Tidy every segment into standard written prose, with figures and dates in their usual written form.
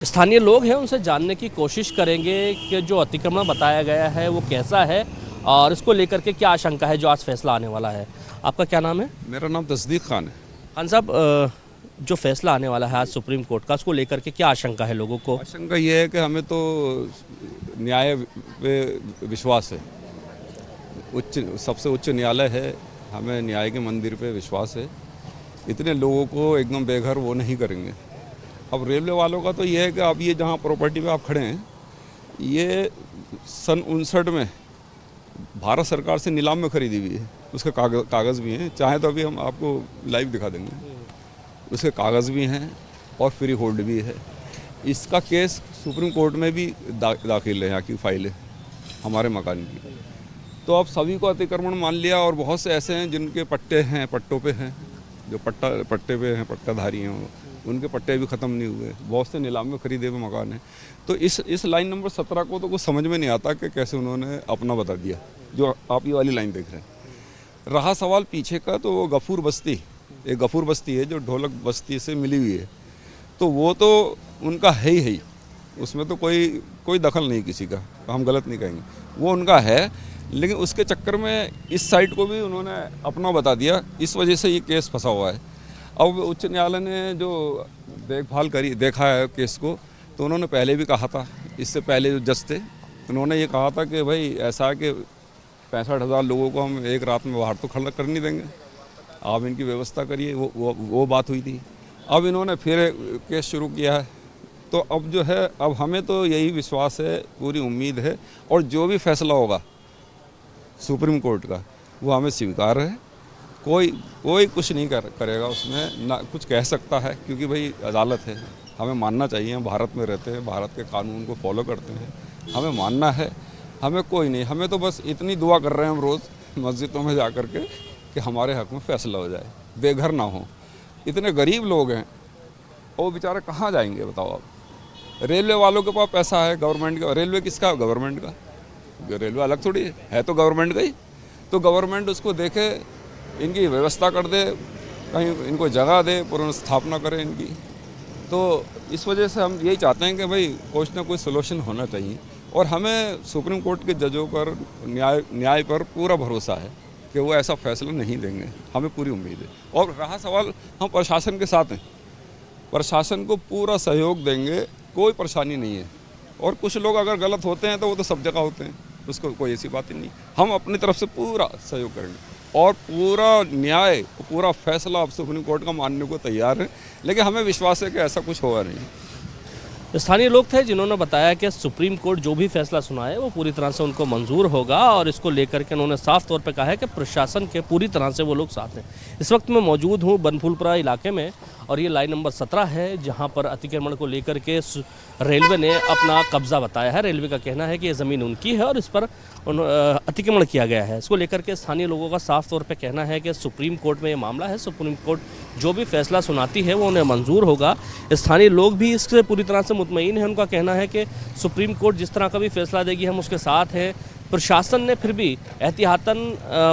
स्थानीय लोग हैं उनसे जानने की कोशिश करेंगे कि जो अतिक्रमण बताया गया है वो कैसा है और इसको लेकर के क्या आशंका है जो आज फैसला आने वाला है। आपका क्या नाम है? मेरा नाम तस्दीक खान है। खान साहब, जो फैसला आने वाला है आज सुप्रीम कोर्ट का, उसको लेकर के क्या आशंका है लोगों को? आशंका ये है कि हमें तो न्याय पे विश्वास है। सबसे उच्च न्यायालय है, हमें न्याय के मंदिर पे विश्वास है। इतने लोगों को एकदम बेघर वो नहीं करेंगे। अब रेलवे वालों का तो ये है कि अब ये जहाँ प्रॉपर्टी पे आप खड़े हैं, ये सन 59 में भारत सरकार से नीलाम में खरीदी हुई है। उसके कागज़ भी हैं, चाहे तो अभी हम आपको लाइव दिखा देंगे। उसके कागज़ भी हैं और फ्री होल्ड भी है। इसका केस सुप्रीम कोर्ट में भी दाखिल है, यहाँ की फाइल है हमारे मकान की। तो अब सभी को अतिक्रमण मान लिया और बहुत से ऐसे हैं जिनके पट्टे हैं, पट्टों पे हैं, जो पट्टे पे हैं, पट्टाधारी हैं, उनके पट्टे भी ख़त्म नहीं हुए। बहुत से नीलाम में खरीदे हुए मकान हैं। तो इस लाइन नंबर 17 को तो कुछ समझ में नहीं आता कि कैसे उन्होंने अपना बता दिया, जो आप ये वाली लाइन देख रहे हैं। रहा सवाल पीछे का, तो वो गफूर बस्ती, एक गफूर बस्ती है जो ढोलक बस्ती से मिली हुई है, तो वो तो उनका है ही, उसमें तो कोई दखल नहीं किसी का, हम गलत नहीं कहेंगे, वो उनका है। लेकिन उसके चक्कर में इस साइड को भी उन्होंने अपना बता दिया, इस वजह से ये केस फंसा हुआ है। अब उच्च न्यायालय ने जो देखा है केस को, तो उन्होंने पहले भी कहा था, इससे पहले जो जज थे उन्होंने ये कहा था कि भाई ऐसा है कि 65,000 लोगों को हम एक रात में बाहर तो खड़ा कर नहीं देंगे, आप इनकी व्यवस्था करिए। वो बात हुई थी। अब इन्होंने फिर केस शुरू किया है। तो अब जो है, अब हमें तो यही विश्वास है, पूरी उम्मीद है, और जो भी फैसला होगा सुप्रीम कोर्ट का वो हमें स्वीकार है। कोई कुछ नहीं करेगा उसमें, ना कुछ कह सकता है, क्योंकि भाई अदालत है, हमें मानना चाहिए। हम भारत में रहते हैं, भारत के कानून को फॉलो करते हैं, हमें मानना है। हमें कोई नहीं, हमें तो बस इतनी दुआ कर रहे हैं हम रोज़ मस्जिदों में जा कर के कि हमारे हक़ में फ़ैसला हो जाए, बेघर ना हो। इतने गरीब लोग हैं, वो बेचारे कहाँ जाएंगे बताओ आप। रेलवे वालों के पास पैसा है, गवर्नमेंट का। रेलवे किसका? गवर्नमेंट का। रेलवे अलग थोड़ी है, तो गवर्नमेंट का ही। तो गवर्नमेंट उसको देखे, इनकी व्यवस्था कर दे, कहीं इनको जगह दे, पुनर्स्थापना करे इनकी। तो इस वजह से हम यही चाहते हैं कि भाई कुछ ना कुछ सोल्यूशन होना चाहिए, और हमें सुप्रीम कोर्ट के जजों पर, न्याय पर पूरा भरोसा है कि वो ऐसा फैसला नहीं देंगे, हमें पूरी उम्मीद है। और रहा सवाल, हम प्रशासन के साथ हैं, प्रशासन को पूरा सहयोग देंगे, कोई परेशानी नहीं है। और कुछ लोग अगर गलत होते हैं तो वो तो सब जगह होते हैं, उसको कोई ऐसी बात ही नहीं। हम अपनी तरफ से पूरा सहयोग करेंगे और पूरा न्याय, पूरा फैसला अब सुप्रीम कोर्ट का मानने को तैयार है। लेकिन हमें विश्वास है कि ऐसा कुछ होगा नहीं। स्थानीय लोग थे जिन्होंने बताया कि सुप्रीम कोर्ट जो भी फैसला सुनाए वो पूरी तरह से उनको मंजूर होगा, और इसको लेकर के उन्होंने साफ तौर पे कहा है कि प्रशासन के पूरी तरह से वो लोग साथ हैं। इस वक्त मैं मौजूद हूँ बनफूलपुरा इलाके में, और ये लाइन नंबर 17 है जहाँ पर अतिक्रमण को लेकर के रेलवे ने अपना कब्जा बताया है। रेलवे का कहना है कि ये ज़मीन उनकी है और इस पर अतिक्रमण किया गया है। इसको लेकर के स्थानीय लोगों का साफ तौर पे कहना है कि सुप्रीम कोर्ट में ये मामला है, सुप्रीम कोर्ट जो भी फैसला सुनाती है वो उन्हें मंजूर होगा। स्थानीय लोग भी इससे पूरी तरह से मुतमईन है। उनका कहना है कि सुप्रीम कोर्ट जिस तरह का भी फैसला देगी हम उसके साथ हैं। प्रशासन ने फिर भी एहतियातन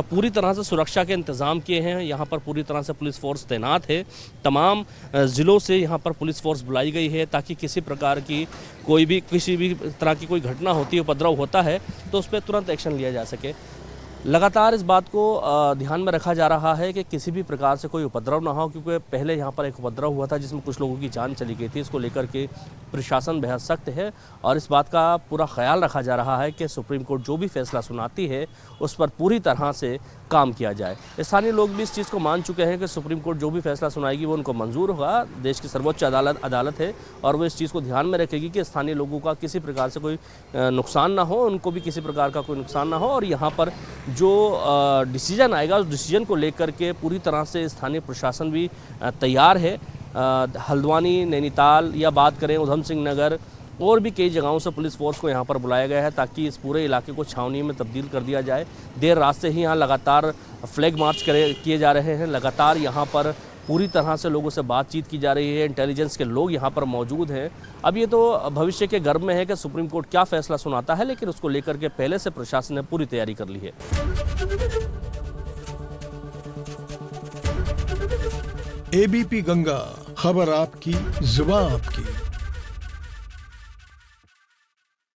पूरी तरह से सुरक्षा के इंतज़ाम किए हैं। यहाँ पर पूरी तरह से पुलिस फोर्स तैनात है। तमाम ज़िलों से यहाँ पर पुलिस फोर्स बुलाई गई है ताकि किसी प्रकार की किसी भी तरह की कोई घटना होती है, उपद्रव होता है, तो उस पर तुरंत एक्शन लिया जा सके। लगातार इस बात को ध्यान में रखा जा रहा है कि किसी भी प्रकार से कोई उपद्रव ना हो, क्योंकि पहले यहाँ पर एक उपद्रव हुआ था जिसमें कुछ लोगों की जान चली गई थी। इसको लेकर के प्रशासन बेहद सख्त है और इस बात का पूरा ख्याल रखा जा रहा है कि सुप्रीम कोर्ट जो भी फैसला सुनाती है उस पर पूरी तरह से काम किया जाए। स्थानीय लोग भी इस चीज़ को मान चुके हैं कि सुप्रीम कोर्ट जो भी फैसला सुनाएगी वो उनको मंजूर होगा। देश की सर्वोच्च अदालत है और वो इस चीज़ को ध्यान में रखेगी कि स्थानीय लोगों का किसी प्रकार से कोई नुकसान ना हो, उनको भी किसी प्रकार का कोई नुकसान ना हो। और यहाँ पर जो डिसीजन आएगा उस डिसीजन को लेकर के पूरी तरह से स्थानीय प्रशासन भी तैयार है। हल्द्वानी, नैनीताल या बात करें उधम सिंह नगर, और भी कई जगहों से पुलिस फोर्स को यहाँ पर बुलाया गया है ताकि इस पूरे इलाके को छावनी में तब्दील कर दिया जाए। देर रात से ही यहाँ लगातार फ्लैग मार्च किए जा रहे हैं। लगातार यहाँ पर पूरी तरह से लोगों से बातचीत की जा रही है। इंटेलिजेंस के लोग यहाँ पर मौजूद हैं। अब ये तो भविष्य के गर्भ में है कि सुप्रीम कोर्ट क्या फैसला सुनाता है, लेकिन उसको लेकर के पहले से प्रशासन ने पूरी तैयारी कर ली है। एबीपी गंगा, खबर आपकी, जुबान आपकी।